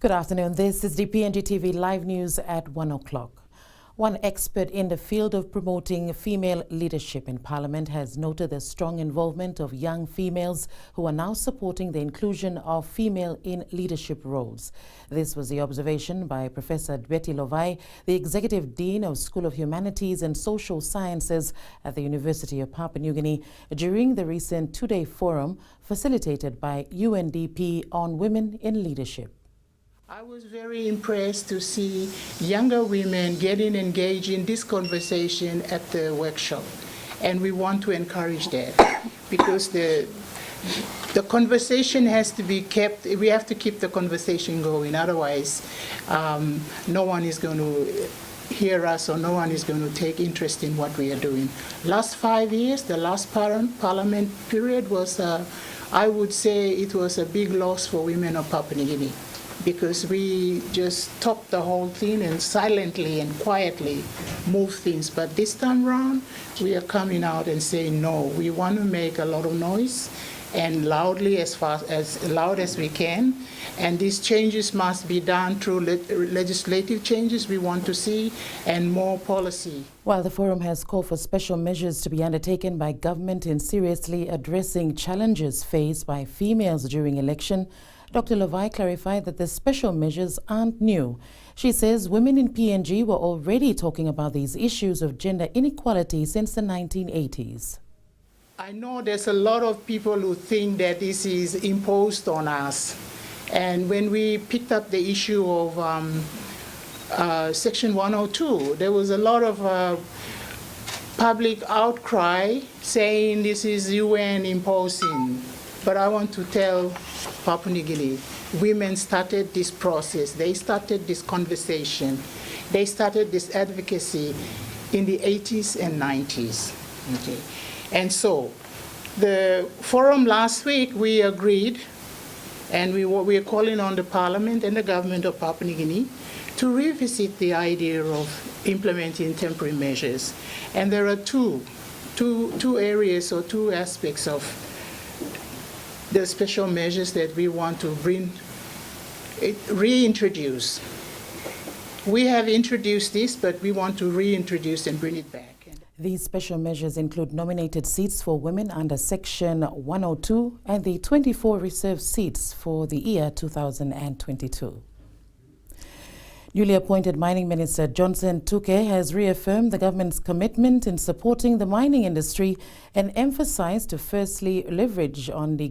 Good afternoon. This is the PNG TV live news at 1 o'clock. One expert in the field of promoting female leadership in Parliament has noted the strong involvement of young females who are now supporting the inclusion of female in leadership roles. This was the observation by Professor Betty Lovai, the Executive Dean of School of Humanities and Social Sciences at the University of Papua New Guinea during the recent two-day forum facilitated by UNDP on women in leadership. I was very impressed to see younger women getting engaged in this conversation at the workshop. And we want to encourage that because the conversation has to be kept. We have to keep the conversation going. Otherwise, no one is going to hear us or no one is going to take interest in what we are doing. Last 5 years, the last parliament period was, I would say it was a big loss for women of Papua New Guinea, because we just stopped the whole thing and silently and quietly move things. But this time around, we are coming out and saying, no, we want to make a lot of noise and loudly as loud as we can. And these changes must be done through legislative changes we want to see and more policy. While the forum has called for special measures to be undertaken by government in seriously addressing challenges faced by females during election, Dr. Lovai clarified that the special measures aren't new. She says women in PNG were already talking about these issues of gender inequality since the 1980s. I know there's a lot of people who think that this is imposed on us. And when we picked up the issue of Section 102, there was a lot of public outcry saying this is UN imposing. But I want to tell Papua New Guinea, women started this process. They started this conversation. They started this advocacy in the 80s and 90s. Okay. And so the forum last week, we agreed, and we are calling on the Parliament and the government of Papua New Guinea to revisit the idea of implementing temporary measures. And there are two areas or two aspects of the special measures that we want to reintroduce. We have introduced this, but we want to reintroduce and bring it back. These special measures include nominated seats for women under Section 102 and the 24 reserved seats for the year 2022. Newly appointed Mining Minister Johnson Tuke has reaffirmed the government's commitment in supporting the mining industry and emphasized to firstly leverage on the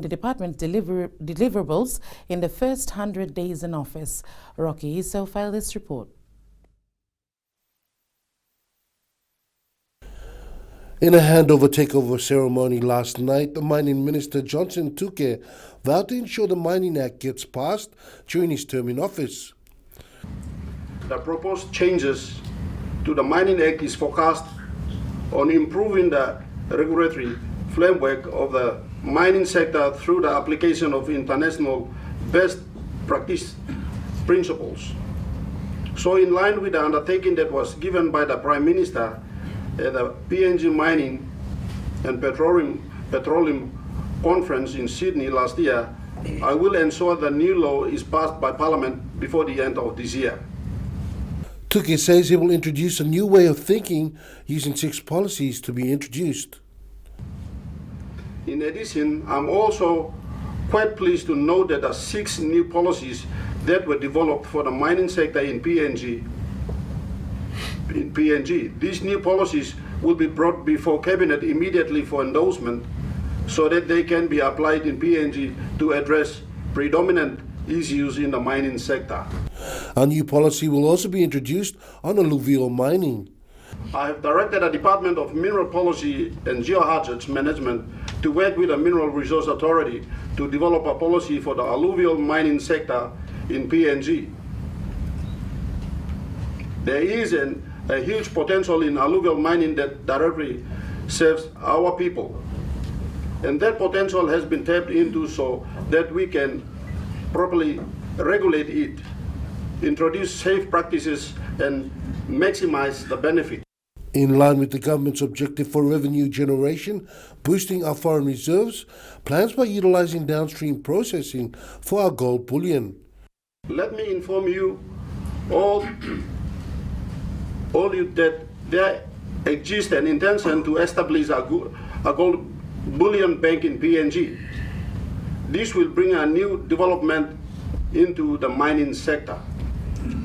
department's deliverables in the first 100 days in office. Rocky Iso filed this report. In a handover takeover ceremony last night, the Mining Minister Johnson Tuke vowed to ensure the Mining Act gets passed during his term in office. The proposed changes to the Mining Act is focused on improving the regulatory framework of the mining sector through the application of international best practice principles. So in line with the undertaking that was given by the Prime Minister at the PNG Mining and Petroleum Conference in Sydney last year, I will ensure the new law is passed by Parliament before the end of this year. Tuke says he will introduce a new way of thinking using 6 policies to be introduced. In addition, I'm also quite pleased to note that the 6 new policies that were developed for the mining sector in PNG. These new policies will be brought before Cabinet immediately for endorsement so that they can be applied in PNG to address predominant issues in the mining sector. A new policy will also be introduced on alluvial mining. I have directed the Department of Mineral Policy and Geohazards Management to work with the Mineral Resource Authority to develop a policy for the alluvial mining sector in PNG. There is a huge potential in alluvial mining that directly serves our people. And that potential has been tapped into so that we can properly regulate it, introduce safe practices, and maximize the benefit. In line with the government's objective for revenue generation, boosting our foreign reserves, plans by utilizing downstream processing for our gold bullion. Let me inform you all you that there exists an intention to establish a gold bullion bank in PNG. This will bring a new development into the mining sector.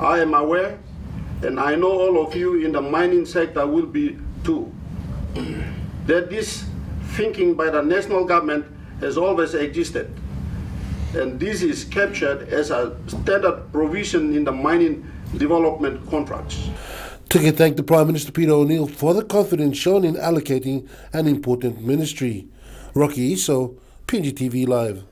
I am aware, and I know all of you in the mining sector will be too, that this thinking by the national government has always existed. And this is captured as a standard provision in the mining development contracts. Tuke thanked the Prime Minister Peter O'Neill for the confidence shown in allocating an important ministry. Rocky Iso, PNG TV Live.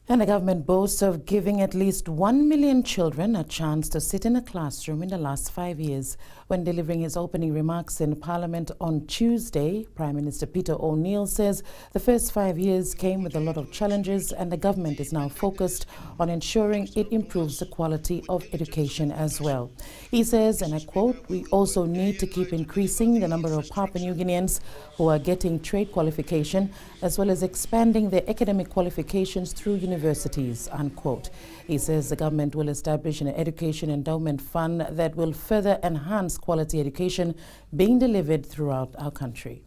And the government boasts of giving at least 1 million children a chance to sit in a classroom in the last 5 years. When delivering his opening remarks in Parliament on Tuesday, Prime Minister Peter O'Neill says the first 5 years came with a lot of challenges and the government is now focused on ensuring it improves the quality of education as well. He says, and I quote, "We also need to keep increasing the number of Papua New Guineans who are getting trade qualification as well as expanding their academic qualifications through universities," unquote. He says the government will establish an education endowment fund that will further enhance quality education being delivered throughout our country.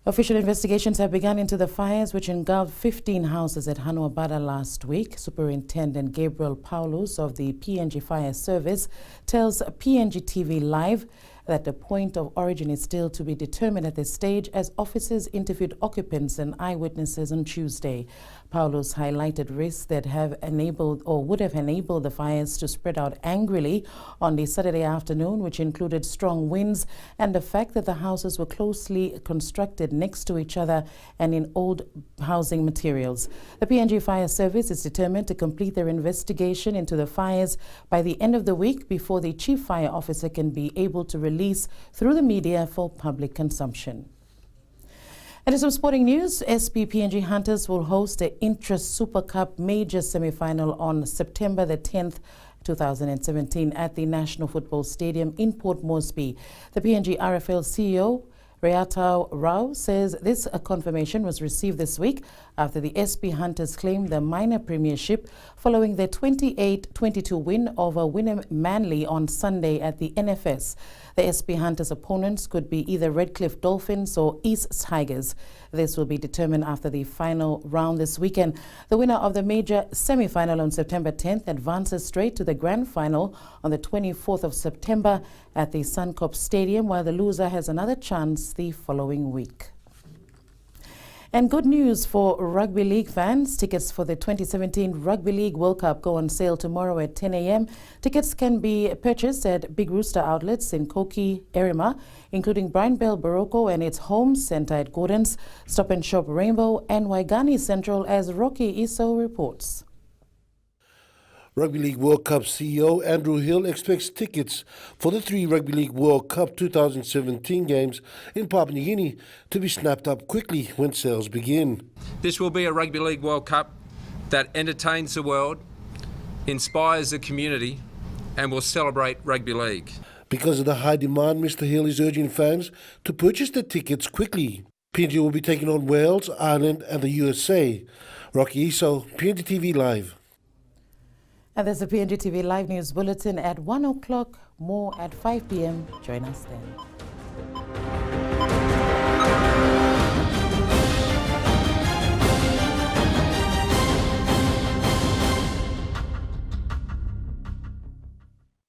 Official investigations have begun into the fires which engulfed 15 houses at Hanuabada last week. Superintendent Gabriel Paulus of the PNG Fire Service tells PNG TV Live that the point of origin is still to be determined at this stage as officers interviewed occupants and eyewitnesses on Tuesday. Paulus highlighted risks that have enabled or would have enabled the fires to spread out angrily on the Saturday afternoon, which included strong winds and the fact that the houses were closely constructed next to each other and in old housing materials. The PNG Fire Service is determined to complete their investigation into the fires by the end of the week before the Chief Fire Officer can be able to release through the media for public consumption. And in some sporting news, SP PNG Hunters will host the Intra Super Cup major semi-final on September the 10th, 2017 at the National Football Stadium in Port Moresby. The PNG RFL CEO, Rayatao Rao, says this confirmation was received this week after the SP Hunters claimed the minor premiership following their 28-22 win over Wynnum Manly on Sunday at the NFS. The SP Hunters' opponents could be either Redcliffe Dolphins or East Tigers. This will be determined after the final round this weekend. The winner of the major semi-final on September 10th advances straight to the grand final on the 24th of September at the Suncorp Stadium, while the loser has another chance the following week. And good news for Rugby League fans. Tickets for the 2017 Rugby League World Cup go on sale tomorrow at 10 a.m. Tickets can be purchased at Big Rooster outlets in Koki, Erima, including Brian Bell Barocco and its home centre at Gordon's, Stop and Shop Rainbow and Waigani Central, as Rocky Iso reports. Rugby League World Cup CEO Andrew Hill expects tickets for the 3 Rugby League World Cup 2017 games in Papua New Guinea to be snapped up quickly when sales begin. This will be a Rugby League World Cup that entertains the world, inspires the community and will celebrate rugby league. Because of the high demand, Mr Hill is urging fans to purchase the tickets quickly. PNG will be taking on Wales, Ireland and the USA. Rocky Iso, PNG TV Live. And there's a PNG TV Live News Bulletin at 1 o'clock, more at 5 p.m. Join us then.